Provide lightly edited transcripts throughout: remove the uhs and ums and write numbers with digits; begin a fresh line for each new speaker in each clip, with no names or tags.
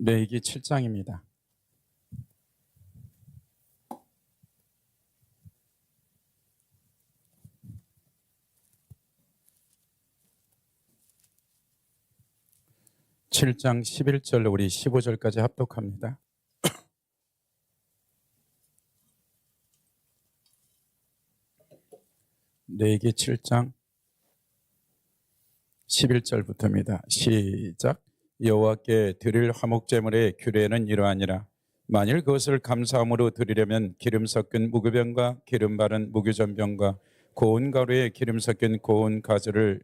레위기 7장입니다. 칠 장 11절 우리 15절까지 합독합니다. 레위기 7장 11절부터입니다. 시작. 여호와께 드릴 화목제물의 규례는 이러하니라. 만일 그것을 감사함으로 드리려면 기름 섞인 무교병과 기름 바른 무교전병과 고운 가루에 기름 섞인 고운 가지를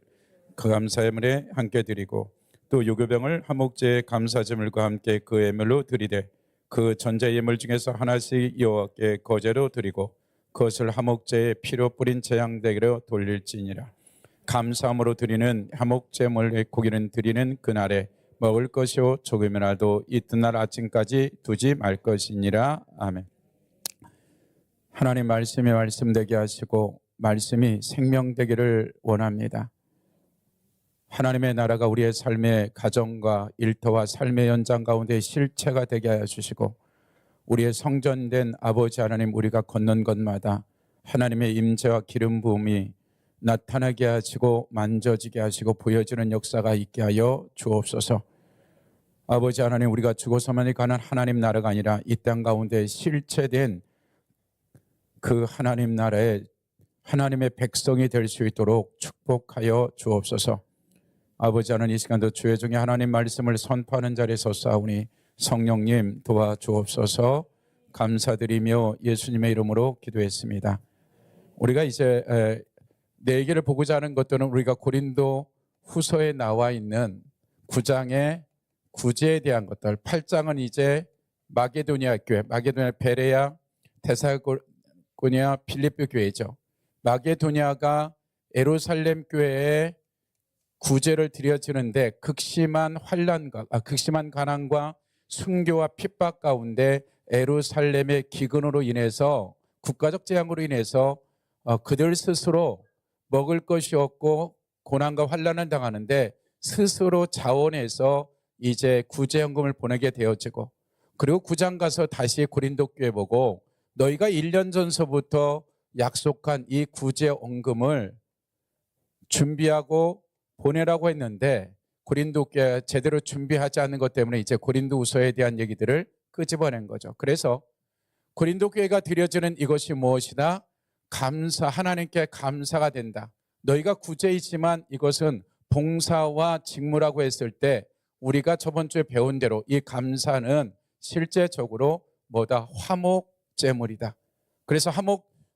감사제물에 함께 드리고 또 유교병을 화목제의 감사제물과 함께 그 예물로 드리되 그 전제 예물 중에서 하나씩 여호와께 거제로 드리고 그것을 화목제의 피로 뿌린 제향대기로 돌릴지니라. 감사함으로 드리는 화목제물의 고기는 드리는 그날에 먹을 것이요 조금이라도 이튿날 아침까지 두지 말 것이니라. 아멘. 하나님 말씀이 말씀되게 하시고 말씀이 생명되기를 원합니다. 하나님의 나라가 우리의 삶의 가정과 일터와 삶의 연장 가운데 실체가 되게 하여 주시고 우리의 성전된 아버지 하나님, 우리가 걷는 곳마다 하나님의 임재와 기름 부음이 나타나게 하시고 만져지게 하시고 보여지는 역사가 있게 하여 주옵소서. 아버지 하나님, 우리가 죽어서만이 가는 하나님 나라가 아니라 이 땅 가운데 실체된 그 하나님 나라의 하나님의 백성이 될 수 있도록 축복하여 주옵소서. 아버지 하나님, 이 시간도 주의 종이 하나님 말씀을 선포하는 자리에 서사오니 성령님 도와주옵소서. 감사드리며 예수님의 이름으로 기도했습니다. 우리가 이제 내 얘기를 보고자 하는 것들은 우리가 고린도 후서에 나와 있는 9장의 구제에 대한 것들, 8장은 이제 마게도니아 교회, 마게도니아 베레아, 데살로니가 필리피 교회죠. 마게도니아가 예루살렘 교회에 구제를 드려지는데 극심한 극심한 가난과 순교와 핍박 가운데 예루살렘의 기근으로 인해서 국가적 재앙으로 인해서 그들 스스로 먹을 것이 없고 고난과 환난을 당하는데 스스로 자원해서 이제 구제연금을 보내게 되어지고 그리고 9장 가서 다시 고린도 교회 보고 너희가 1년 전서부터 약속한 이 구제연금을 준비하고 보내라고 했는데 고린도 교회가 제대로 준비하지 않는 것 때문에 이제 고린도후서에 대한 얘기들을 끄집어낸 거죠. 그래서 고린도 교회가 드려지는 이것이 무엇이다? 하나님께 감사가 된다. 너희가 구제이지만 이것은 봉사와 직무라고 했을 때 우리가 저번 주에 배운 대로 이 감사는 실제적으로 뭐다? 화목제물이다. 그래서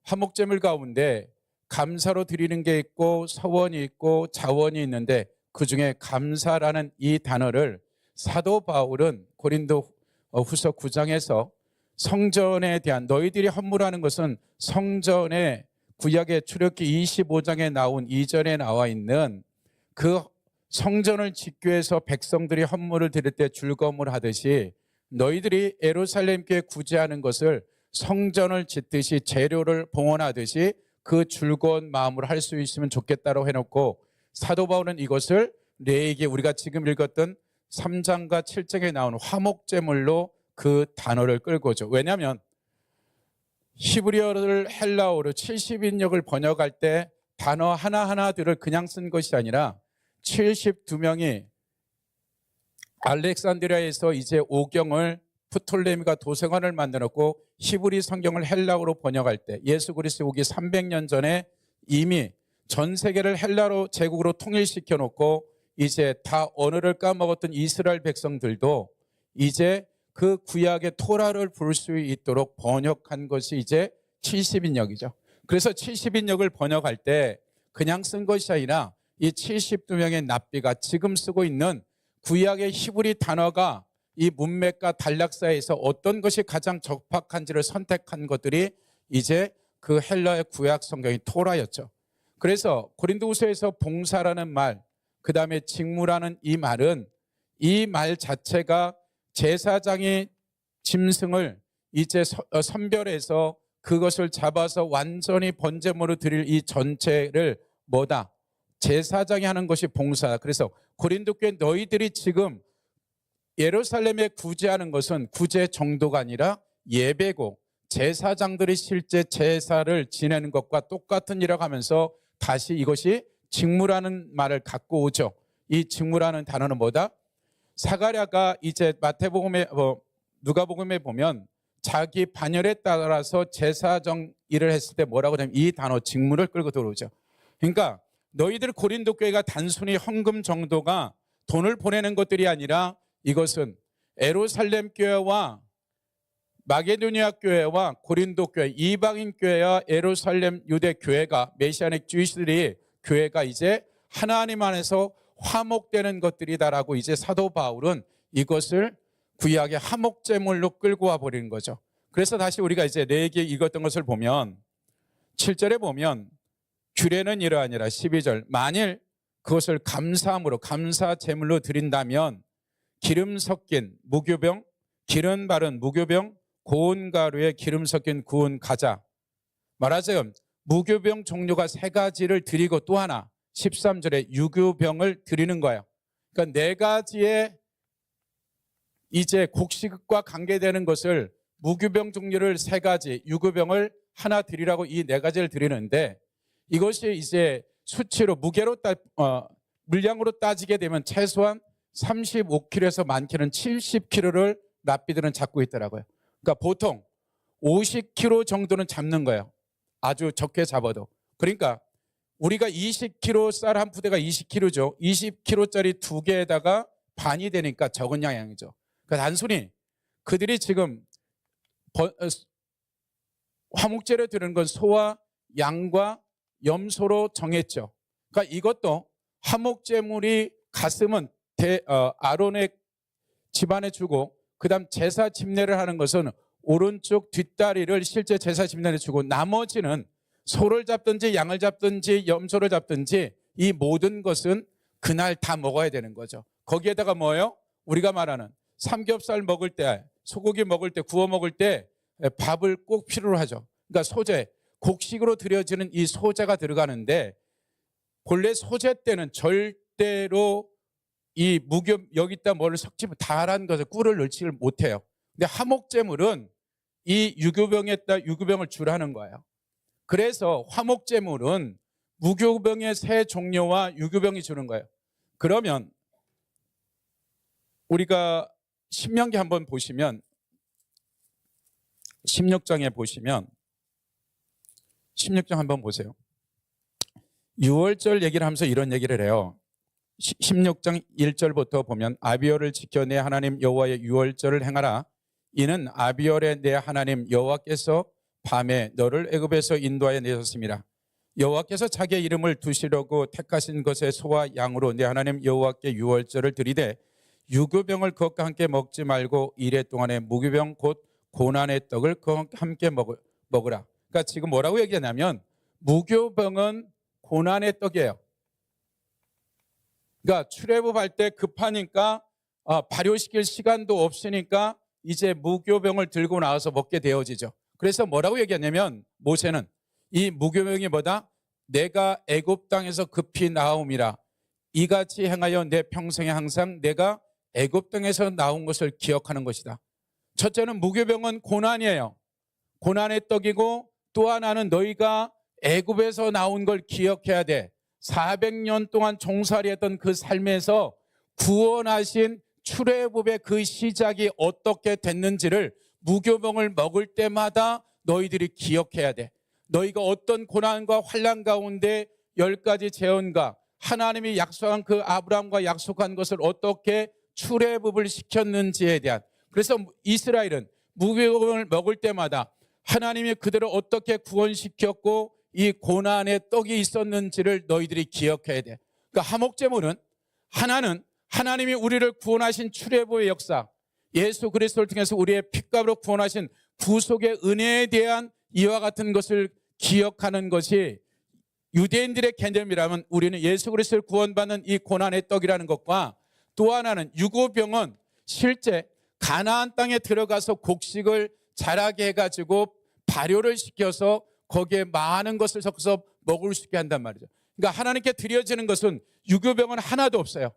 화목제물 가운데 감사로 드리는 게 있고 서원이 있고 자원이 있는데 그중에 감사라는 이 단어를 사도 바울은 고린도 후서 9장에서 성전에 대한 너희들이 헌물하는 것은 성전의 구약의 출애굽기 25장에 나온 이전에 나와 있는 그 성전을 짓기 위해서 백성들이 헌물을 드릴 때 즐거움을 하듯이 너희들이 예루살렘 교회 구제하는 것을 성전을 짓듯이 재료를 봉헌하듯이 그 즐거운 마음으로 할 수 있으면 좋겠다고 해놓고 사도 바울은 이것을 레위기 우리가 지금 읽었던 3장과 7장에 나오는 화목제물로 그 단어를 끌고 오죠. 왜냐하면 히브리어를 헬라어로 70인역을 번역할 때 단어 하나하나들을 그냥 쓴 것이 아니라 72명이 알렉산드리아에서 이제 오경을 프톨레미가 도서관을 만들었고 히브리 성경을 헬라어로 번역할 때 예수 그리스도 오기 300년 전에 이미 전 세계를 헬라로 제국으로 통일시켜 놓고 이제 다 언어를 까먹었던 이스라엘 백성들도 이제 그 구약의 토라를 부를 수 있도록 번역한 것이 이제 70인역이죠. 그래서 70인역을 번역할 때 그냥 쓴 것이 아니라 이 72명의 납비가 지금 쓰고 있는 구약의 히브리 단어가 이 문맥과 단락사에서 어떤 것이 가장 적합한지를 선택한 것들이 이제 그 헬라의 구약 성경이 토라였죠. 그래서 고린도후서에서 봉사라는 말, 그 다음에 직무라는 이 말은 이 말 자체가 제사장이 짐승을 이제 선별해서 그것을 잡아서 완전히 번제물로 드릴 이 전체를 뭐다? 제사장이 하는 것이 봉사다. 그래서 고린도 교회 너희들이 지금 예루살렘에 구제하는 것은 구제 정도가 아니라 예배고 제사장들이 실제 제사를 지내는 것과 똑같은 일이라고 하면서 다시 이것이 직무라는 말을 갖고 오죠. 이 직무라는 단어는 뭐다? 사가랴가 이제 마태복음에 누가복음에 보면 자기 반열에 따라서 제사장 일을 했을 때 뭐라고 하냐면 이 단어 직무를 끌고 들어오죠. 그러니까 너희들 고린도 교회가 단순히 헌금 정도가 돈을 보내는 것들이 아니라 이것은 예루살렘 교회와 마게도니아 교회와 고린도 교회, 이방인 교회와 예루살렘 유대 교회가 메시아닉 주이시들이 교회가 이제 하나님 안에서 화목되는 것들이다라고 이제 사도 바울은 이것을 구약의 화목제물로 끌고 와 버리는 거죠. 그래서 다시 우리가 이제 레위기에 읽었던 것을 보면 7절에 보면 규례는 이러하니라 12절 만일 그것을 감사함으로 감사제물로 드린다면 기름 섞인 무교병, 기름 바른 무교병, 고운 가루에 기름 섞인 구운 가자. 말하자면 무교병 종류가 3가지를 드리고 또 하나 13절에 유교병을 드리는 거예요. 그러니까 4가지의 이제 곡식과 관계되는 것을 무교병 종류를 3가지, 유교병을 하나 드리라고 이 4가지를 드리는데 이것이 이제 수치로 물량으로 따지게 되면 최소한 35kg에서 많게는 70kg를 랍비들은 잡고 있더라고요. 그러니까 보통 50kg 정도는 잡는 거예요. 아주 적게 잡아도. 그러니까 우리가 20kg 쌀 한 푸대가 20kg죠. 20kg짜리 2개에다가 반이 되니까 적은 양이죠. 그러니까 단순히 그들이 지금 화목제를 드리는 건 소와 양과 염소로 정했죠. 그러니까 이것도 화목제물이 갔으면 아론의 집안에 주고 그다음 제사 집례를 하는 것은 오른쪽 뒷다리를 실제 제사 집례에 주고 나머지는 소를 잡든지 양을 잡든지 염소를 잡든지 이 모든 것은 그날 다 먹어야 되는 거죠. 거기에다가 뭐예요? 우리가 말하는 삼겹살 먹을 때, 소고기 먹을 때, 구워 먹을 때 밥을 꼭 필요로 하죠. 그러니까 소재, 곡식으로 드려지는 이 소재가 들어가는데 본래 소재 때는 절대로 이 여기다 뭐를 섞지 다란 것을 꿀을 넣지를 못해요. 근데 화목제물은 이 유교병에다 유교병을 주라는 거예요. 그래서 화목제물은 무교병의 3 종류와 유교병이 주는 거예요. 그러면 우리가 신명기 한번 보시면 16장에 보시면 16장 한번 보세요. 6월절 얘기를 하면서 이런 얘기를 해요. 16장 1절부터 보면 아비월을 지켜 내 하나님 여호와의 6월절을 행하라. 이는 아비월에 내 하나님 여호와께서 밤에 너를 애굽에서 인도하여 내셨습니다. 여호와께서 자기의 이름을 두시려고 택하신 것의 소와 양으로 내 하나님 여호와께 6월절을 드리되 유교병을 그것과 함께 먹지 말고 이래 동안에 무교병 곧 고난의 떡을 그것과 함께 먹으라. 그러니까 지금 뭐라고 얘기하냐면 무교병은 고난의 떡이에요. 그러니까 출애굽할 때 급하니까 발효시킬 시간도 없으니까 이제 무교병을 들고 나와서 먹게 되어지죠. 그래서 뭐라고 얘기하냐면 모세는 이 무교병이 뭐다? 내가 애굽 땅에서 급히 나옴이라. 이같이 행하여 내 평생에 항상 내가 애굽 땅에서 나온 것을 기억하는 것이다. 첫째는 무교병은 고난이에요. 고난의 떡이고 또 하나는 너희가 애굽에서 나온 걸 기억해야 돼. 400년 동안 종살이했던 그 삶에서 구원하신 출애굽의 그 시작이 어떻게 됐는지를 무교병을 먹을 때마다 너희들이 기억해야 돼. 너희가 어떤 고난과 환난 가운데 10가지 재언과 하나님이 약속한 그 아브라함과 약속한 것을 어떻게 출애굽을 시켰는지에 대한, 그래서 이스라엘은 무교병을 먹을 때마다 하나님이 그들을 어떻게 구원시켰고 이 고난의 떡이 있었는지를 너희들이 기억해야 돼. 그러니까 화목제물은 하나는 하나님이 우리를 구원하신 출애굽의 역사, 예수 그리스도를 통해서 우리의 핏값으로 구원하신 구속의 은혜에 대한 이와 같은 것을 기억하는 것이 유대인들의 개념이라면 우리는 예수 그리스도를 구원받는 이 고난의 떡이라는 것과 또 하나는 유교병은 실제 가나안 땅에 들어가서 곡식을 자라게 해가지고 발효를 시켜서 거기에 많은 것을 섞어서 먹을 수 있게 한단 말이죠. 그러니까 하나님께 드려지는 것은 유교병은 하나도 없어요.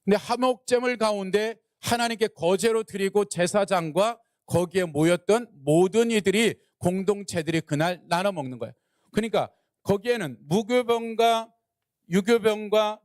근데 화목제물 가운데 하나님께 거제로 드리고 제사장과 거기에 모였던 모든 이들이 공동체들이 그날 나눠 먹는 거예요. 그러니까 거기에는 무교병과 유교병과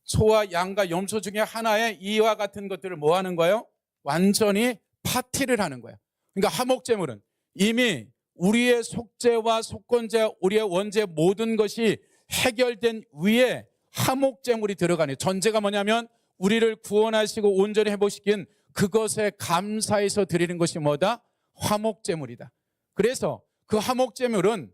소와 양과 염소 중에 하나의 이와 같은 것들을 뭐 하는 거예요? 완전히 파티를 하는 거예요. 그러니까 화목제물은 이미 우리의 속죄와 속건죄, 우리의 원죄 모든 것이 해결된 위에 화목제물이 들어가네요. 전제가 뭐냐면 우리를 구원하시고 온전히 회복시킨 그것에 감사해서 드리는 것이 뭐다? 화목제물이다. 그래서 그 화목제물은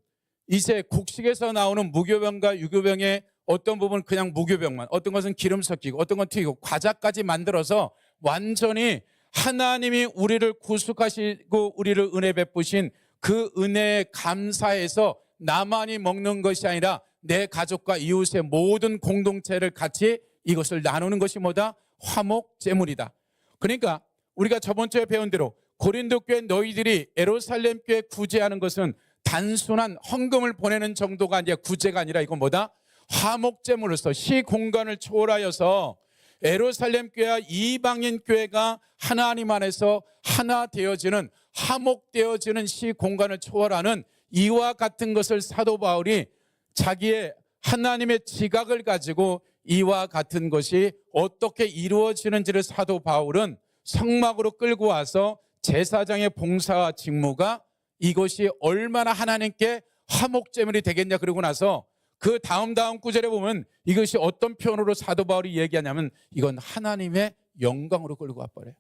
이제 곡식에서 나오는 무교병과 유교병의 어떤 부분은 그냥 무교병만, 어떤 것은 기름 섞이고 어떤 건 튀기고 과자까지 만들어서 완전히 하나님이 우리를 구속하시고 우리를 은혜 베푸신 그 은혜에 감사해서 나만이 먹는 것이 아니라 내 가족과 이웃의 모든 공동체를 같이 이것을 나누는 것이 뭐다? 화목제물이다. 그러니까 우리가 저번 주에 배운 대로 고린도 교회 너희들이 예루살렘 교회 구제하는 것은 단순한 헌금을 보내는 정도가 아니라 구제가 아니라 이건 뭐다? 화목제물로서 시공간을 초월하여서 예루살렘 교회와 이방인 교회가 하나님 안에서 하나 되어지는 화목되어지는 시공간을 초월하는 이와 같은 것을 사도 바울이 자기의 하나님의 지각을 가지고 이와 같은 것이 어떻게 이루어지는지를 사도 바울은 성막으로 끌고 와서 제사장의 봉사와 직무가 이것이 얼마나 하나님께 화목제물이 되겠냐 그러고 나서 그 다음 구절에 보면 이것이 어떤 표현으로 사도 바울이 얘기하냐면 이건 하나님의 영광으로 끌고 와버려요.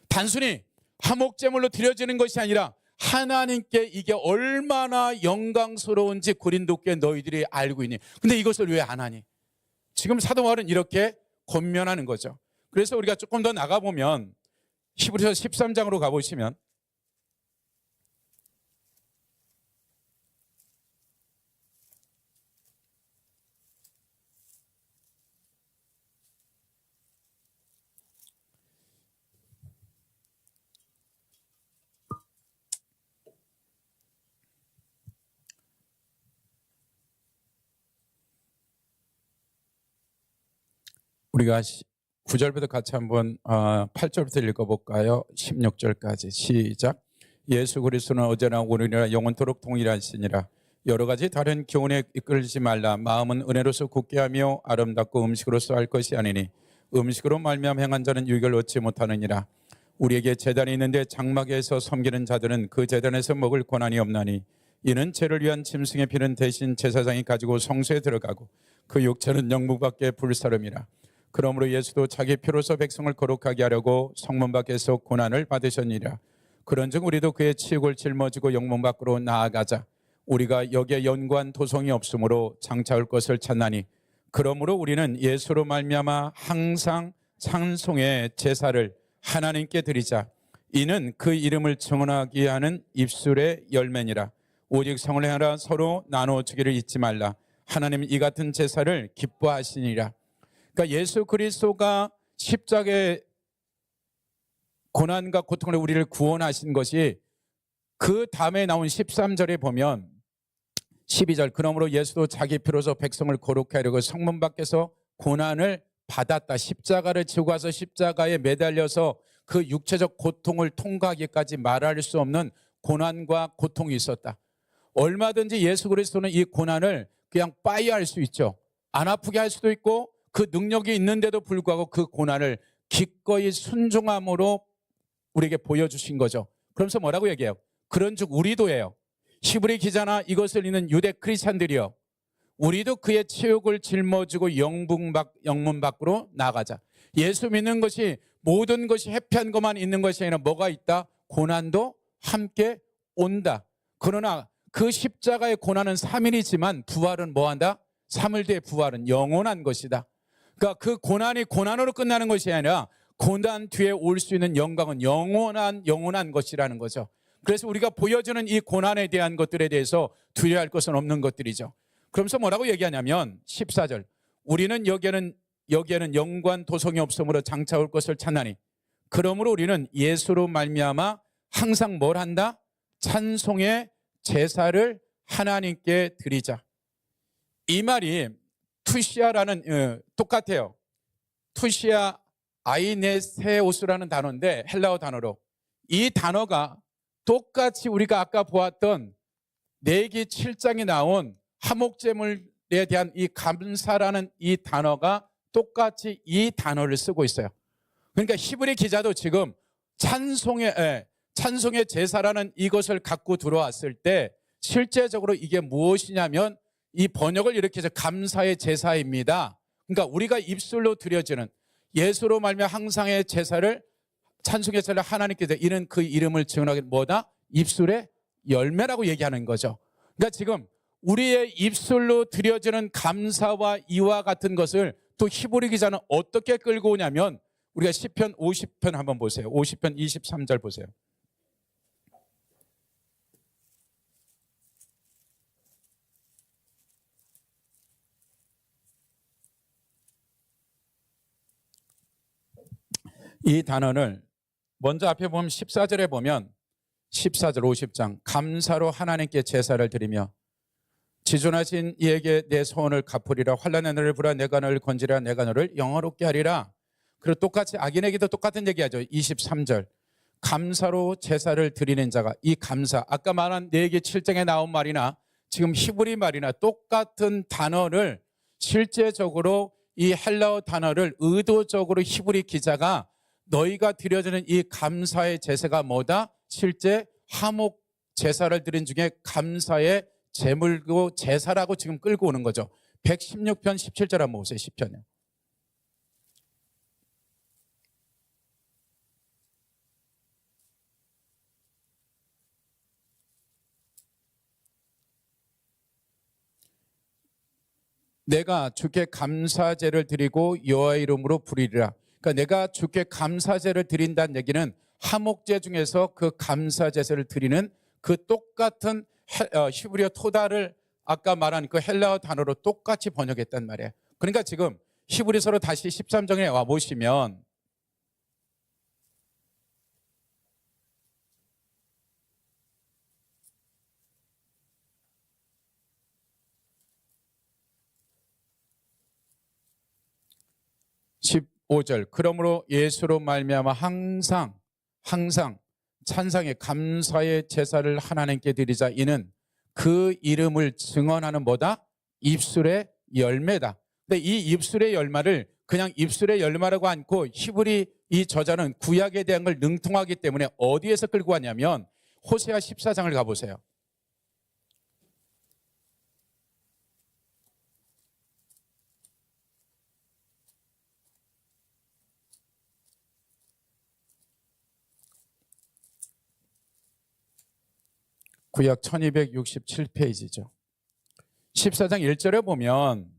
단순히 화목제물로 드려지는 것이 아니라 하나님께 이게 얼마나 영광스러운지 고린도교회 너희들이 알고 있니? 근데 이것을 왜 안 하니? 지금 사도 바울은 이렇게 권면하는 거죠. 그래서 우리가 조금 더 나가보면 히브리서 13장으로 가보시면 우리가 9절부터 같이 한번 8절부터 읽어볼까요? 16절까지 시작. 예수 그리스도는 어제나 오늘이나 영원토록 동일하시니라. 여러 가지 다른 교훈에 이끌지 말라. 마음은 은혜로서 굳게 하며 아름답고 음식으로서 할 것이 아니니 음식으로 말미암아 행한 자는 유익을 얻지 못하느니라. 우리에게 제단이 있는데 장막에서 섬기는 자들은 그 제단에서 먹을 권한이 없나니 이는 죄를 위한 짐승의 피는 대신 제사장이 가지고 성소에 들어가고 그 육체는 영무밖에 불사름이라. 그러므로 예수도 자기 피로서 백성을 거룩하게 하려고 성문 밖에서 고난을 받으셨느니라. 그런즉 우리도 그의 치욕을 짊어지고 영문 밖으로 나아가자. 우리가 여기에 연관 도성이 없으므로 장차올 것을 찾나니 그러므로 우리는 예수로 말미암아 항상 찬송의 제사를 하나님께 드리자. 이는 그 이름을 청언하게 하는 입술의 열매니라. 오직 성을 행하라. 서로 나눠주기를 잊지 말라. 하나님은 이 같은 제사를 기뻐하시니라. 그러니까 예수 그리스도가 십자가의 고난과 고통으로 우리를 구원하신 것이 그 다음에 나온 13절에 보면 12절 그러므로 예수도 자기 피로서 백성을 거룩하게 하려고 성문 밖에서 고난을 받았다. 십자가를 지고 가서 십자가에 매달려서 그 육체적 고통을 통과하기까지 말할 수 없는 고난과 고통이 있었다. 얼마든지 예수 그리스도는 이 고난을 그냥 빠이할 수 있죠. 안 아프게 할 수도 있고 그 능력이 있는데도 불구하고 그 고난을 기꺼이 순종함으로 우리에게 보여주신 거죠. 그러면서 뭐라고 얘기해요? 그런즉 우리도 해요. 히브리 기자나 이것을 읽는 유대 크리스찬들이요. 우리도 그의 치욕을 짊어지고 영문 밖으로 나가자. 예수 믿는 것이 모든 것이 해피한 것만 있는 것이 아니라 뭐가 있다? 고난도 함께 온다. 그러나 그 십자가의 고난은 3일이지만 부활은 뭐한다? 3일 뒤에 부활은 영원한 것이다. 그러니까 그 고난이 고난으로 끝나는 것이 아니라 고난 뒤에 올 수 있는 영광은 영원한 것이라는 거죠. 그래서 우리가 보여주는 이 고난에 대한 것들에 대해서 두려워할 것은 없는 것들이죠. 그러면서 뭐라고 얘기하냐면 14절 우리는 여기에는 영관 도성이 없으므로 장차 올 것을 찾나니 그러므로 우리는 예수로 말미암아 항상 뭘 한다? 찬송의 제사를 하나님께 드리자. 이 말이 투시아라는 똑같아요. 투시아 아이네세오스라는 단어인데 헬라어 단어로 이 단어가 똑같이 우리가 아까 보았던 내기 7장에 나온 화목제물에 대한 이 감사라는 이 단어가 똑같이 이 단어를 쓰고 있어요. 그러니까 히브리 기자도 지금 찬송의 제사라는 이것을 갖고 들어왔을 때 실제적으로 이게 무엇이냐면 이 번역을 이렇게 해서 감사의 제사입니다. 그러니까 우리가 입술로 드려지는 예수로 말미암아 항상의 제사를 찬송의 제사를 하나님께서 이는 그 이름을 증언하기 뭐다? 입술의 열매라고 얘기하는 거죠. 그러니까 지금 우리의 입술로 드려지는 감사와 이와 같은 것을 또 히브리 기자는 어떻게 끌고 오냐면 우리가 시편 50편 한번 보세요. 50편 23절 보세요. 이 단어를 먼저 앞에 보면 14절에 보면 14절 50장 감사로 하나님께 제사를 드리며 지존하신 이에게 내 소원을 갚으리라. 환난의 너를 부라 내가 너를 건지리라. 내가 너를 영화롭게 하리라. 그리고 똑같이 악인에게도 똑같은 얘기하죠. 23절 감사로 제사를 드리는 자가 이 감사 아까 말한 내기 7장에 나온 말이나 지금 히브리 말이나 똑같은 단어를 실제적으로 이 헬라어 단어를 의도적으로 히브리 기자가 너희가 드려지는 이 감사의 제사가 뭐다? 실제 화목 제사를 드린 중에 감사의 제물고 제사라고 지금 끌고 오는 거죠. 116편 17절 한번 보세요. 10편이요. 내가 주께 감사제를 드리고 여호와의 이름으로 부르리라. 그러니까 내가 주께 감사제를 드린다는 얘기는 화목제 중에서 그 감사제사를 드리는 그 똑같은 히브리어 토다를 아까 말한 그 헬라어 단어로 똑같이 번역했단 말이에요. 그러니까 지금 히브리서로 다시 13장에 와 보시면 (15절) 그러므로 예수로 말미암아 항상 찬상의 감사의 제사를 하나님께 드리자. 이는 그 이름을 증언하는 뭐다? 입술의 열매다. 근데 이 입술의 열매를 그냥 입술의 열매라고 않고 히브리 이 저자는 구약에 대한 걸 능통하기 때문에 어디에서 끌고 왔냐면 호세아 14장을 가보세요. 구약 1267페이지죠. 14장 1절에 보면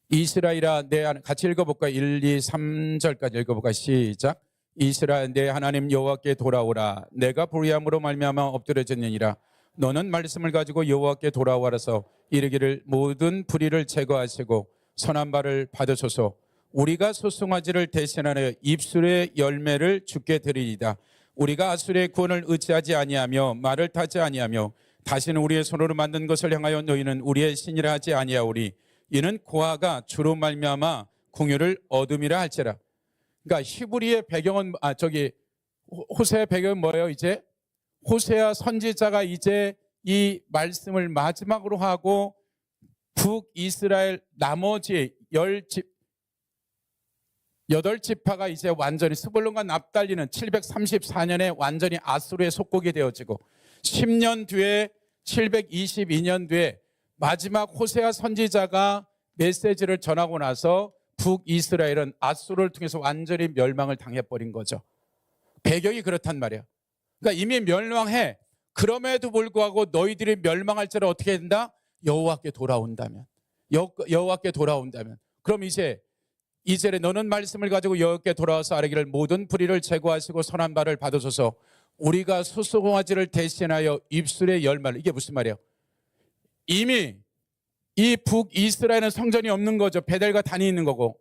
이스라엘아 같이 읽어볼까? 1, 2, 3절까지 읽어볼까? 시작. 이스라엘 내 하나님 여호와께 돌아오라. 내가 불의함으로 말미암아 엎드려졌느니라. 너는 말씀을 가지고 여호와께 돌아와라서 이르기를 모든 불의를 제거하시고 선한 바를 받으소서. 우리가 소송하지를 대신하여 입술의 열매를 주께 드리이다. 우리가 아수르의 구원을 의지하지 아니하며 말을 타지 아니하며 다시는 우리의 손으로 만든 것을 향하여 너희는 우리의 신이라 하지 아니하오리. 이는 고아가 주로 말미암아 공유를 얻음이라 할지라. 그러니까 히브리의 배경은 호세의 배경은 뭐예요? 이제 호세아 선지자가 이제 이 말씀을 마지막으로 하고 북이스라엘 나머지 8지파가 이제 완전히 스불론과 납달리는 734년에 완전히 아수르의 속국이 되어지고 10년 뒤에 722년 뒤에 마지막 호세아 선지자가 메시지를 전하고 나서 북이스라엘은 아수르를 통해서 완전히 멸망을 당해버린 거죠. 배경이 그렇단 말이에요. 그러니까 이미 멸망해. 그럼에도 불구하고 너희들이 멸망할지라 어떻게 된다? 여호와께 돌아온다면. 여호와께 돌아온다면. 그럼 이제 이절에 너는 말씀을 가지고 여호와께 돌아와서 아뢰기를 모든 불의를 제거하시고 선한 바를 받으소서. 우리가 소송하지를 대신하여 입술의 열매를. 이게 무슨 말이에요? 이미 이 북이스라엘은 성전이 없는 거죠. 베델과 단이 있는 거고.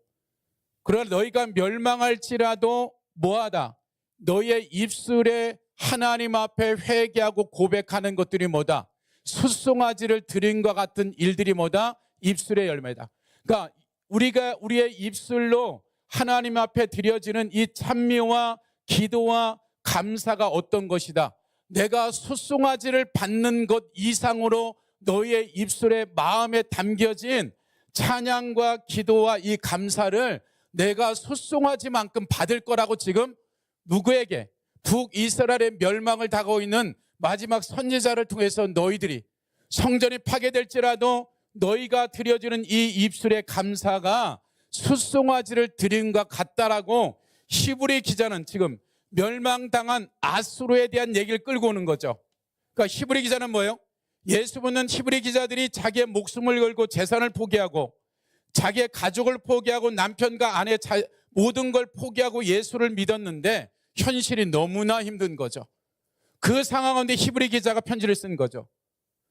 그러나 너희가 멸망할지라도 뭐하다? 너희의 입술에 하나님 앞에 회개하고 고백하는 것들이 뭐다? 숫송아지를 드린 것 같은 일들이 뭐다? 입술의 열매다. 그러니까 우리가 우리의 입술로 하나님 앞에 드려지는 이 찬미와 기도와 감사가 어떤 것이다. 내가 숫송아지를 받는 것 이상으로 너희의 입술에 마음에 담겨진 찬양과 기도와 이 감사를 내가 숫송아지만큼 받을 거라고 지금 누구에게? 북이스라엘의 멸망을 다가오고 있는 마지막 선지자를 통해서 너희들이 성전이 파괴될지라도 너희가 드려주는 이 입술의 감사가 숫송아지를 드린 것 같다라고 히브리 기자는 지금 멸망당한 아수르에 대한 얘기를 끌고 오는 거죠. 그러니까 히브리 기자는 뭐예요? 예수 믿는 히브리 기자들이 자기의 목숨을 걸고 재산을 포기하고 자기의 가족을 포기하고 남편과 아내 모든 걸 포기하고 예수를 믿었는데 현실이 너무나 힘든 거죠. 그 상황 가운데 히브리 기자가 편지를 쓴 거죠.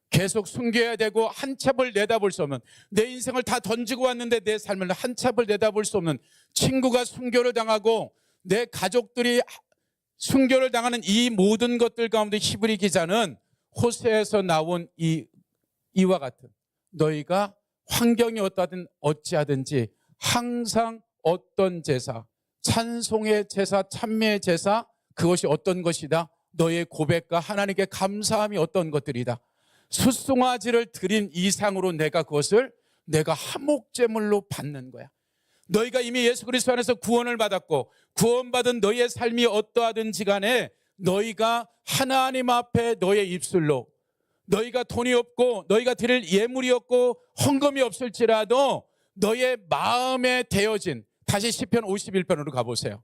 계속 숨겨야 되고 한 sap을 내다볼 수 없는, 내 인생을 다 던지고 왔는데 내 삶을 한 sap을 내다볼 수 없는, 친구가 순교를 당하고 내 가족들이 순교를 당하는 이 모든 것들 가운데 히브리 기자는 호세에서 나온 이와 같은, 너희가 환경이 어찌하든지 항상 어떤 제사, 찬송의 제사, 찬미의 제사, 그것이 어떤 것이다? 너의 고백과 하나님께 감사함이 어떤 것들이다. 숫송아지를 드린 이상으로 내가 그것을 내가 화목제물로 받는 거야. 너희가 이미 예수 그리스도 안에서 구원을 받았고 구원받은 너희의 삶이 어떠하든지 간에 너희가 하나님 앞에 너의 입술로, 너희가 돈이 없고 너희가 드릴 예물이 없고 헌금이 없을지라도 너의 마음에 되어진, 다시 시편 51편으로 가보세요.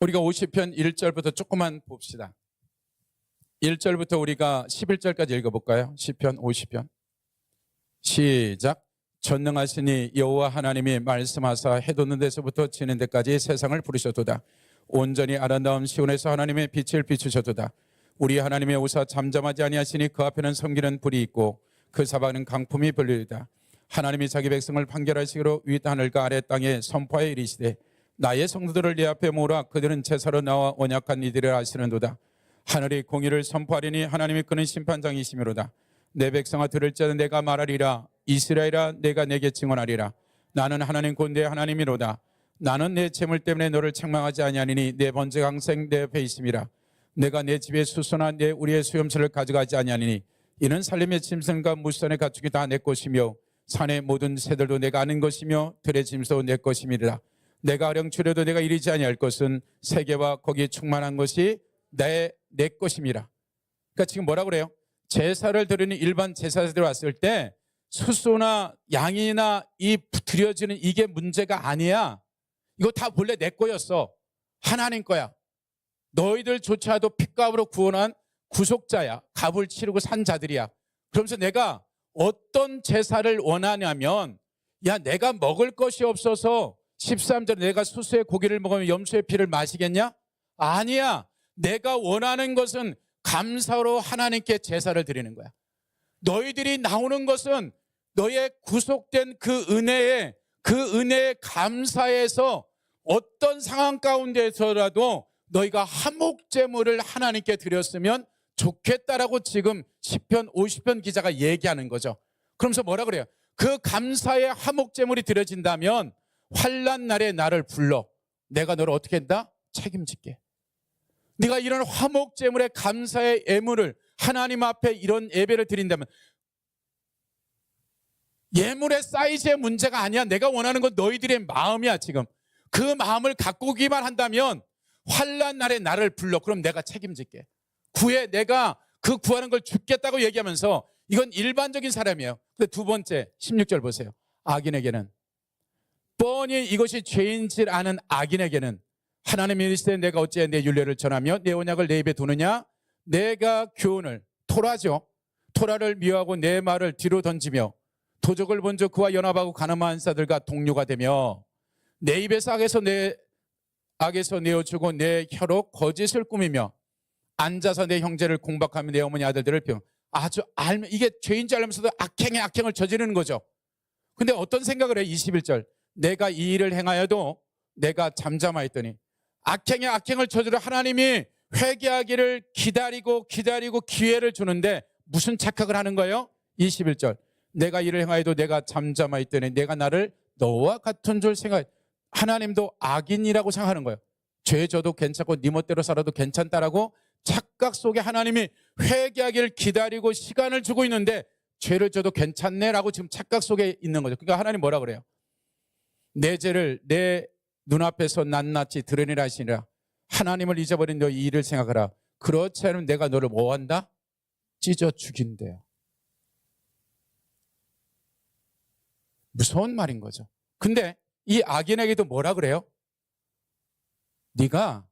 우리가 50편 1절부터 조금만 봅시다. 1절부터 우리가 11절까지 읽어볼까요? 시편 50편 시작. 전능하시니 여호와 하나님이 말씀하사 해 돋는 데서부터 지는 데까지 세상을 부르셨도다. 온전히 아름다운 시온에서 하나님의 빛을 비추셨도다. 우리 하나님의 오사 잠잠하지 아니하시니 그 앞에는 섬기는 불이 있고 그 사방은 강품이 벌리리다. 하나님이 자기 백성을 판결하시기로 윗 하늘과 아래 땅에 선포하여 이르시되 나의 성도들을 네 앞에 모으라. 그들은 제사로 나와 언약한 이들을 아시는도다. 하늘이 공의를 선포하리니 하나님이 그는 심판장이시미로다. 내 백성아 들을 자는 내가 말하리라. 이스라엘아 내가 내게 증언하리라. 나는 하나님 곧 내 하나님이로다. 나는 내 재물 때문에 너를 책망하지 아니하니니 내 번제가 항상 내 옆에 있음이라. 내가 내 집의 수소나 내 우리의 수염소를 가져가지 아니하니니 이는 살림의 짐승과 무선의 가축이 다 내 것이며 산의 모든 새들도 내가 아는 것이며 들의 짐승도 내 것임이라. 내가 어령추려도 내가 이르지 아니할 것은 세계와 거기에 충만한 것이 내 것임이라. 그러니까 지금 뭐라고 그래요? 제사를 드리는 일반 제사들이 왔을 때 수소나 양이나 이 드려지는 이게 문제가 아니야. 이거 다 본래 내 거였어. 하나님 거야. 너희들조차도 핏값으로 구원한 구속자야. 값을 치르고 산 자들이야. 그러면서 내가 어떤 제사를 원하냐면, 야 내가 먹을 것이 없어서 13절에 내가 수수의 고기를 먹으면 염소의 피를 마시겠냐? 아니야. 내가 원하는 것은 감사로 하나님께 제사를 드리는 거야. 너희들이 나오는 것은 너의 구속된 그 은혜에 감사해서 어떤 상황 가운데서라도 너희가 화목제물을 하나님께 드렸으면 좋겠다라고 지금 시편 50편 기자가 얘기하는 거죠. 그러면서 뭐라 그래요? 그 감사의 화목제물이 드려진다면 환난 날에 나를 불러. 내가 너를 어떻게 한다? 책임질게. 네가 이런 화목제물의 감사의 예물을 하나님 앞에 이런 예배를 드린다면 예물의 사이즈의 문제가 아니야. 내가 원하는 건 너희들의 마음이야. 지금 그 마음을 갖고 오기만 한다면 환난 날에 나를 불러. 그럼 내가 책임질게. 구해. 내가 그 구하는 걸 죽겠다고 얘기하면서, 이건 일반적인 사람이에요. 근데 두 번째 16절 보세요. 악인에게는, 뻔히 이것이 죄인 줄 아는 악인에게는 하나님이 이르시되 내가 어찌해 내 율례를 전하며 내 언약을 내 입에 두느냐? 내가 교훈을, 토라죠. 토라를 미워하고 내 말을 뒤로 던지며 도적을 본즉 그와 연합하고 가늠한 자들과 동료가 되며 내 입에서 악에서 내어주고 내 혀로 거짓을 꾸미며 앉아서 내 형제를 공박하며 내 어머니 아들들을 아주 알면, 이게 죄인 줄 알면서도 악행을 저지르는 거죠. 근데 어떤 생각을 해? 21절 내가 이 일을 행하여도 내가 잠잠하였더니, 악행을 저지르 하나님이 회개하기를 기다리고 기회를 주는데 무슨 착각을 하는 거예요? 21절. 내가 이를 행하여도 내가 잠잠하 있더니 내가 나를 너와 같은 줄 생각. 하나님도 악인이라고 생각하는 거예요. 죄 져도 괜찮고 네 멋대로 살아도 괜찮다라고 착각 속에 하나님이 회개하기를 기다리고 시간을 주고 있는데 죄를 져도 괜찮네라고 지금 착각 속에 있는 거죠. 그러니까 하나님 뭐라 그래요? 내 죄를 내 눈앞에서 낱낱이 드러내라 하시니라. 하나님을 잊어버린 너 이 일을 생각하라. 그렇지 않으면 내가 너를 뭐한다? 찢어 죽인대요. 무서운 말인 거죠. 근데 이 악인에게도 뭐라 그래요? 내가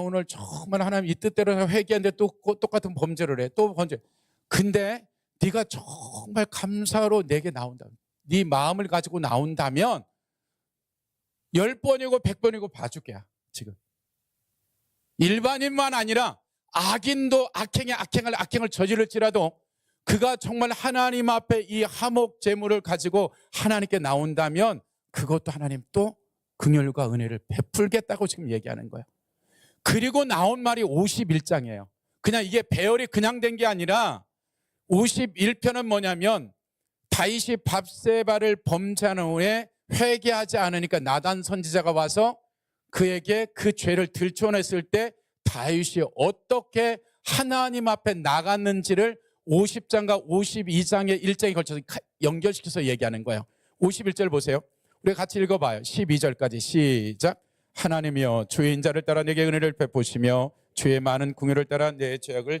오늘 정말 하나님 이 뜻대로 회개하는데 또 똑같은 범죄를 해. 또 범죄. 근데 네가 정말 감사로 내게 나온다. 네 마음을 가지고 나온다면 10번이고 100번이고 봐줄게야. 지금 일반인만 아니라 악인도 악행을 저지를지라도 그가 정말 하나님 앞에 이 화목 제물을 가지고 하나님께 나온다면 그것도 하나님 또 긍휼과 은혜를 베풀겠다고 지금 얘기하는 거예요. 그리고 나온 말이 51장이에요. 그냥 이게 배열이 그냥 된 게 아니라 51편은 뭐냐면 다윗이 밧세바를 범죄한 후에 회개하지 않으니까 나단 선지자가 와서 그에게 그 죄를 들춰냈을 때 다윗이 어떻게 하나님 앞에 나갔는지를 50장과 52장의 일장에 걸쳐서 연결시켜서 얘기하는 거예요. 51절 보세요. 우리 같이 읽어봐요. 12절까지 시작. 하나님이여 주의 인자를 따라 내게 은혜를 베푸시며 주의 많은 긍휼을 따라 내 죄악을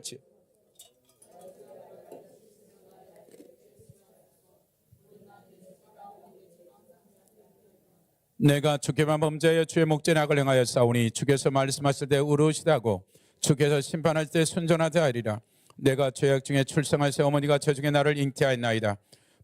내가 주께만 범죄하여 주의 목전에 악을 행하여 싸우니 주께서 말씀하실 때 의로우시다고 주께서 심판할 때 순전하다 하리라. 내가 죄악 중에 출생하여 어머니가 저 중에 나를 잉태하였나이다.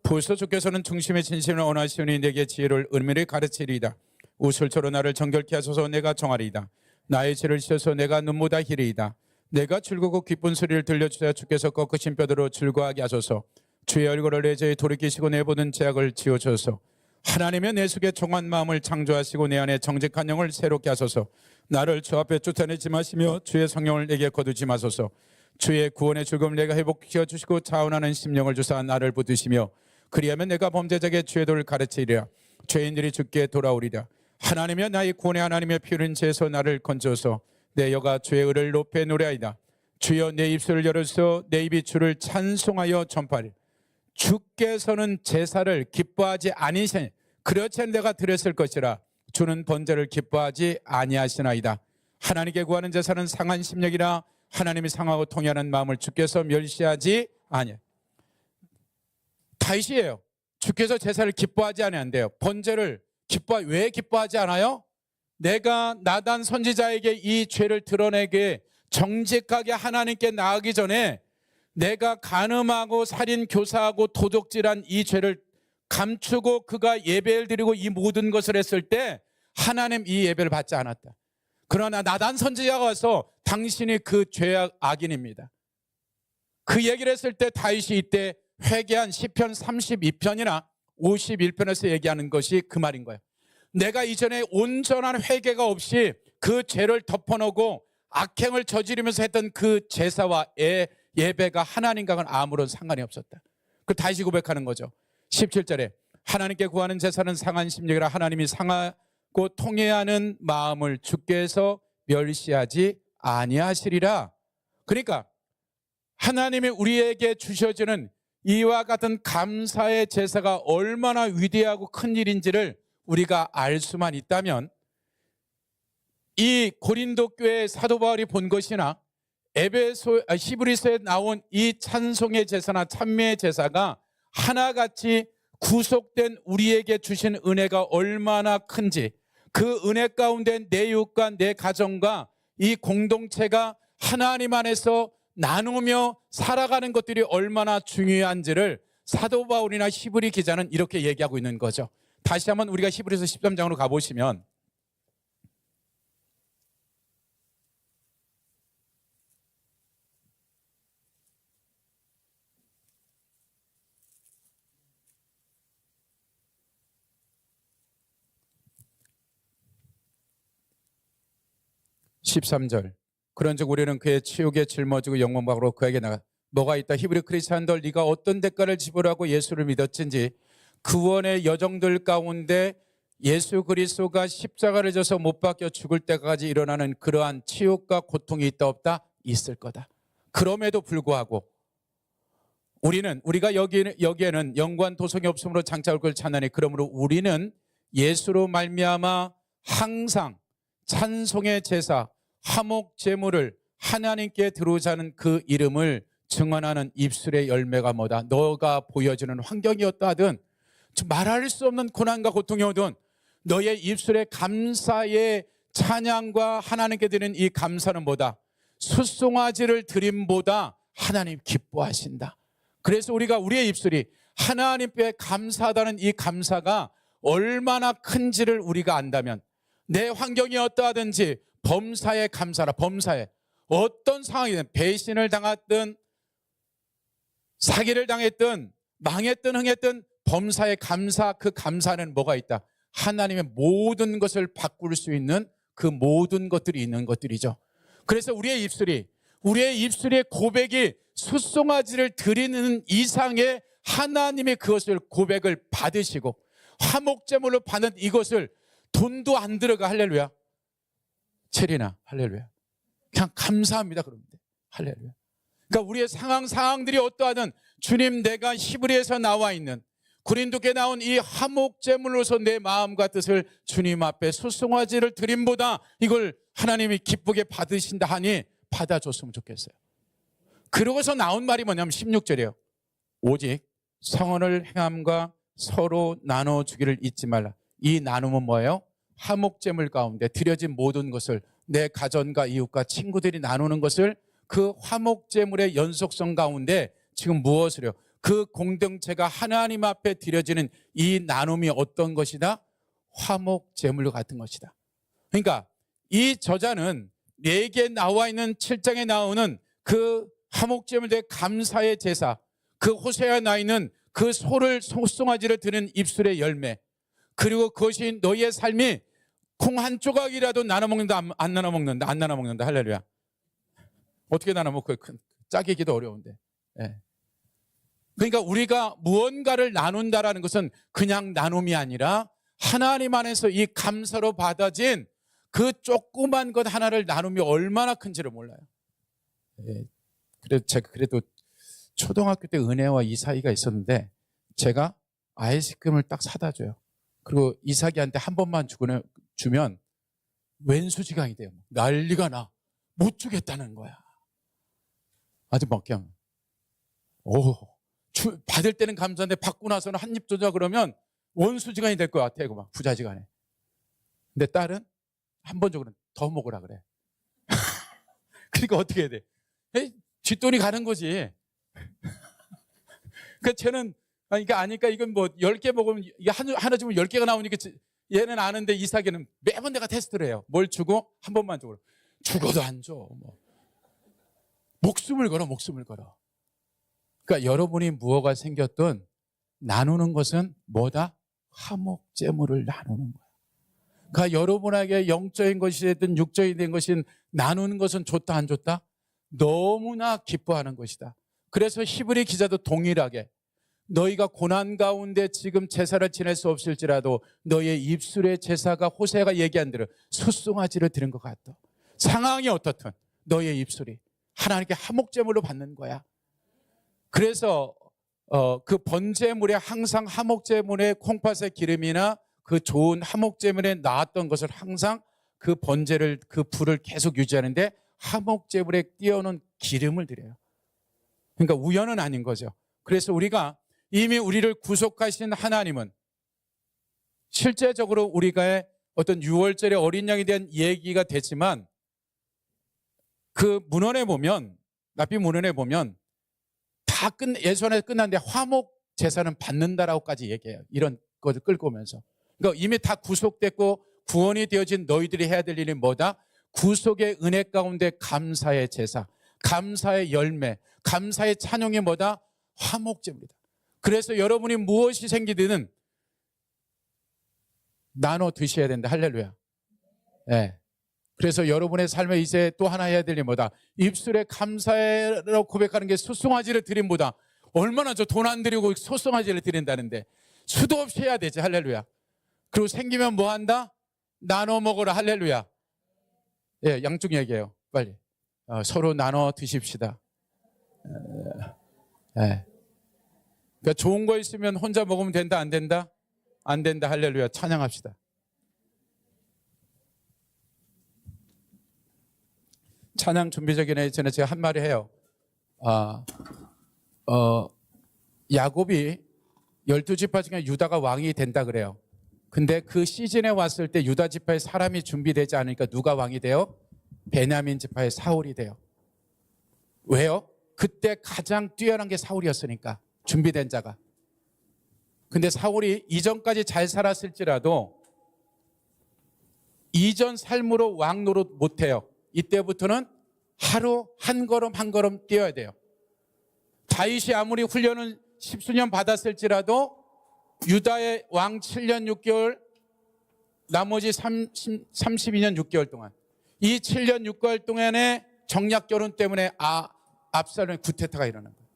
벌써 주께서는 중심의 진심을 원하시오니 내게 지혜를 은밀히 가르치리이다. 우슬초로 나를 정결케 하소서. 내가 정하리이다. 나의 죄를 씻어서 내가 눈보다 희리이다. 내가 즐거고 기쁜 소리를 들려주사 주께서 꺾으신 뼈대로 즐거워하게 하소서. 주의 얼굴을 내 죄에 돌이키시고 내 모든 죄악을 지워주소서. 하나님의 내 속에 정한 마음을 창조하시고 내 안에 정직한 영을 새롭게 하소서. 나를 주 앞에 쫓아내지 마시며 주의 성령을 내게 거두지 마소서. 주의 구원의 즐거움을 내가 회복시켜 주시고 자원하는 심령을 주사 나를 붙드시며 그리하면 내가 범죄자에게 주의 도를 가르치리라. 죄인들이 주께 돌아오리라. 하나님이여 나의 구원의 하나님의 피를 죄에서 나를 건져서 내 여가 주의 의를 높여 노래하이다. 주여 내 입술을 열어서 내 입이 주를 찬송하여 전파리. 주께서는 제사를 기뻐하지 아니시니 그렇지 않은 내가 드렸을 것이라. 주는 번제를 기뻐하지 아니하시나이다. 하나님께 구하는 제사는 상한 심령이라. 하나님이 상하고 통회하는 마음을 주께서 멸시하지 아니하시나이다. 다윗이에요. 주께서 제사를 기뻐하지 않는데요. 번제를 왜 기뻐하지 않아요? 내가 나단 선지자에게 이 죄를 드러내게 정직하게 하나님께 나아가기 전에 내가 간음하고 살인 교사하고 도둑질한 이 죄를 감추고 그가 예배를 드리고 이 모든 것을 했을 때 하나님 이 예배를 받지 않았다. 그러나 나단 선지자가 와서 당신이 그 죄악 악인입니다. 그 얘기를 했을 때 다윗이 이때 회개한 시편 32편이나 51편에서 얘기하는 것이 그 말인 거예요. 내가 이전에 온전한 회개가 없이 그 죄를 덮어놓고 악행을 저지르면서 했던 그 제사와 예배가 하나님과는 아무런 상관이 없었다. 그 다시 고백하는 거죠. 17절에 하나님께 구하는 제사는 상한 심령이라. 하나님이 상하고 통회하는 마음을 주께서 멸시하지 아니하시리라. 그러니까 하나님이 우리에게 주셔지는 이와 같은 감사의 제사가 얼마나 위대하고 큰 일인지를 우리가 알 수만 있다면 이 고린도 교회 사도 바울이 본 것이나 히브리서에 나온 이 찬송의 제사나 찬미의 제사가 하나같이 구속된 우리에게 주신 은혜가 얼마나 큰지, 그 은혜 가운데 내 이웃과 내 가정과 이 공동체가 하나님 안에서 나누며 살아가는 것들이 얼마나 중요한지를 사도 바울이나 히브리 기자는 이렇게 얘기하고 있는 거죠. 다시 한번 우리가 히브리서 13장으로 가보시면 (13절) 그런즉 우리는 그의 치욕에 짊어지고 영광받으러 그에게 나가 뭐가 있다. 히브리 크리스찬들 네가 어떤 대가를 지불하고 예수를 믿었든지 구원의 여정들 가운데 예수 그리스도가 십자가를 져서 못 박혀 죽을 때까지 일어나는 그러한 치욕과 고통이 있다 없다? 있을 거다. 그럼에도 불구하고 우리가 여기에는 영관 도성이 없으므로 장차 올 걸 찾나니 그러므로 우리는 예수로 말미암아 항상 찬송의 제사 화목 제물을 하나님께 드리자는 그 이름을 증언하는 입술의 열매가 뭐다? 너가 보여주는 환경이 어떠하든 말할 수 없는 고난과 고통이 오든 너의 입술의 감사의 찬양과 하나님께 드리는 이 감사는 뭐다? 숫송아지를 드림보다 하나님 기뻐하신다. 그래서 우리가 우리의 입술이 하나님께 감사하다는 이 감사가 얼마나 큰지를 우리가 안다면 내 환경이 어떠하든지 범사에 감사라. 범사에 어떤 상황이든 배신을 당했든 사기를 당했든 망했든 흥했든 범사에 감사, 그 감사는 뭐가 있다? 하나님의 모든 것을 바꿀 수 있는 그 모든 것들이 있는 것들이죠. 그래서 우리의 입술의 고백이 숫송아지를 드리는 이상의 하나님의 그것을 고백을 받으시고 화목제물로 받는 이것을 돈도 안 들어가. 할렐루야. 체리나 할렐루야. 그냥 감사합니다. 그러면 돼. 할렐루야. 그러니까 우리의 상황들이 어떠하든 주님, 내가 히브리에서 나와 있는 고린도께 나온 이 화목제물로서 내 마음과 뜻을 주님 앞에 숫송아지를 드림보다 이걸 하나님이 기쁘게 받으신다 하니 받아줬으면 좋겠어요. 그러고서 나온 말이 뭐냐면 16절이에요. 오직 성언을 행함과 서로 나눠주기를 잊지 말라. 이 나눔은 뭐예요? 화목제물 가운데 드려진 모든 것을 내 가정과 이웃과 친구들이 나누는 것을 그 화목제물의 연속성 가운데 지금 무엇을 해요? 그 공동체가 하나님 앞에 드려지는 이 나눔이 어떤 것이다? 화목제물 같은 것이다. 그러니까 이 저자는 4개 나와 있는 7장에 나오는 그 화목제물의 감사의 제사, 그 호세아에 나 있는 그 숫송아지를 드는 입술의 열매, 그리고 그것이 너희의 삶이 콩 한 조각이라도 나눠 먹는다, 안 나눠 먹는다, 안 나눠 먹는다. 할렐루야. 어떻게 나눠 먹고 짜기기도 어려운데. 예. 그러니까 우리가 무언가를 나눈다라는 것은 그냥 나눔이 아니라 하나님 안에서 이 감사로 받아진 그 조그만 것 하나를 나눔이 얼마나 큰지를 몰라요. 예. 그래도 초등학교 때 은혜와 이삭이가 있었는데 제가 아이스크림을 딱 사다 줘요. 그리고 이삭이한테 한 번만 주면 왼수지강이 돼요. 난리가 나. 못 주겠다는 거야. 아주 막 그냥 받을 때는 감사한데 받고 나서는 한 입 주자 그러면 원수지간이 될 것 같아. 막 부자지간에. 근데 딸은 한 번 주고는 더 먹으라 그래. 그러니까 어떻게 해야 돼? 뒷돈이 가는 거지. 그러니까 쟤는 그러니까 아니까 이건 뭐 10개 먹으면 하나 주면 10개가 나오니까 얘는 아는데 이삭이는 매번 내가 테스트를 해요. 뭘 주고 한 번만 주고 죽어도 안 줘. 뭐. 목숨을 걸어. 그러니까 여러분이 무엇가 생겼든 나누는 것은 뭐다? 화목제물을 나누는 거야. 그러니까 여러분에게 영적인 것이든 육적인 된 것인 나누는 것은 좋다 안 좋다? 너무나 기뻐하는 것이다. 그래서 히브리 기자도 동일하게 너희가 고난 가운데 지금 제사를 지낼 수 없을지라도 너희의 입술의 제사가 호세아가 얘기한 대로 숫송아지를 드린 것 같다. 상황이 어떻든 너희의 입술이 하나님께 화목제물로 받는 거야. 그래서 그 번제물에 항상 화목제물에 콩팥의 기름이나 그 좋은 화목제물에 나왔던 것을 항상 그 번제를 그 불을 계속 유지하는데 화목제물에 띄워놓은 기름을 드려요. 그러니까 우연은 아닌 거죠. 그래서 우리가 이미 우리를 구속하신 하나님은 실제적으로 우리가 어떤 6월절의 어린 양에 대한 얘기가 되지만 그 문헌에 보면 납비 문헌에 보면 다 예수안에서 끝났는데 화목 제사는 받는다라고까지 얘기해요. 이런 것을 끌고 오면서. 그러니까 이미 다 구속됐고 구원이 되어진 너희들이 해야 될 일이 뭐다? 구속의 은혜 가운데 감사의 제사, 감사의 열매, 감사의 찬양이 뭐다? 화목제물이다. 그래서 여러분이 무엇이 생기든 나눠 드셔야 된다. 할렐루야. 네.
그래서 여러분의 삶에 이제 또 하나 해야 될 일이 뭐다? 입술에 감사로 고백하는 게 소송아지를 드림보다 얼마나 저 돈 안 들이고 소송아지를 드린다는데 수도 없이 해야 되지. 할렐루야. 그리고 생기면 뭐 한다? 나눠 먹어라. 할렐루야. 예, 양쪽 얘기해요. 빨리. 서로 나눠 드십시다. 예. 그러니까 좋은 거 있으면 혼자 먹으면 된다, 안 된다? 안 된다. 할렐루야. 찬양합시다. 찬양 준비 전에 제가 한 말을 해요. 야곱이 12지파 중에 유다가 왕이 된다 그래요. 근데 그 시즌에 왔을 때 유다 지파에 사람이 준비되지 않으니까 누가 왕이 돼요? 베냐민 지파의 사울이 돼요. 왜요? 그때 가장 뛰어난 게 사울이었으니까, 준비된 자가. 근데 사울이 이전까지 잘 살았을지라도 이전 삶으로 왕 노릇 못해요. 이때부터는 하루 한 걸음 한 걸음 뛰어야 돼요. 다윗이 아무리 훈련을 10수년 받았을지라도 유다의 왕 7년 6개월, 나머지 32년 6개월 동안, 이 7년 6개월 동안에 정략 결혼 때문에 압살롬의 구테타가 일어난 거예요.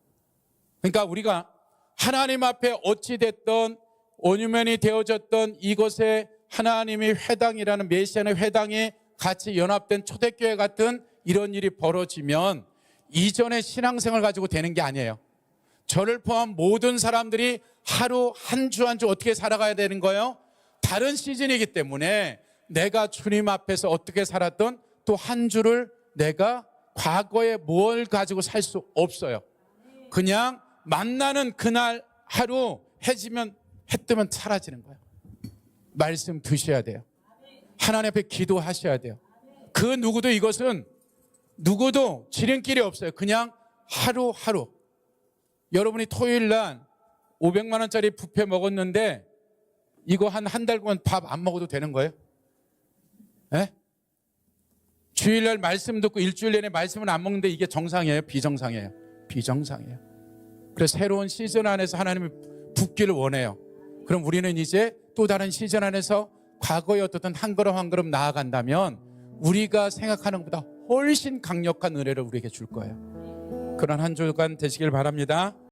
그러니까 우리가 하나님 앞에 어찌 됐던 온유면이 되어졌던 이곳에 하나님의 회당이라는 메시아의 회당이 같이 연합된 초대교회 같은 이런 일이 벌어지면 이전의 신앙생활 가지고 되는 게 아니에요. 저를 포함 모든 사람들이 하루 한 주 한 주 어떻게 살아가야 되는 거예요? 다른 시즌이기 때문에 내가 주님 앞에서 어떻게 살았던 또 한 주를 내가 과거에 뭘 가지고 살 수 없어요. 그냥 만나는 그날 하루 해 뜨면 사라지는 거예요. 말씀 드셔야 돼요. 하나님 앞에 기도하셔야 돼요. 그 누구도 지름길이 없어요. 그냥 하루하루. 여러분이 토요일 날 500만 원짜리 뷔페 먹었는데 이거 한 달 동안 밥 안 먹어도 되는 거예요? 예? 주일날 말씀 듣고 일주일 내내 말씀을 안 먹는데 이게 정상이에요? 비정상이에요? 비정상이에요. 그래서 새로운 시즌 안에서 하나님이 붙기를 원해요. 그럼 우리는 이제 또 다른 시즌 안에서 과거에 어떻든 한 걸음 한 걸음 나아간다면 우리가 생각하는 것보다 훨씬 강력한 은혜를 우리에게 줄 거예요. 그런 한 주간 되시길 바랍니다.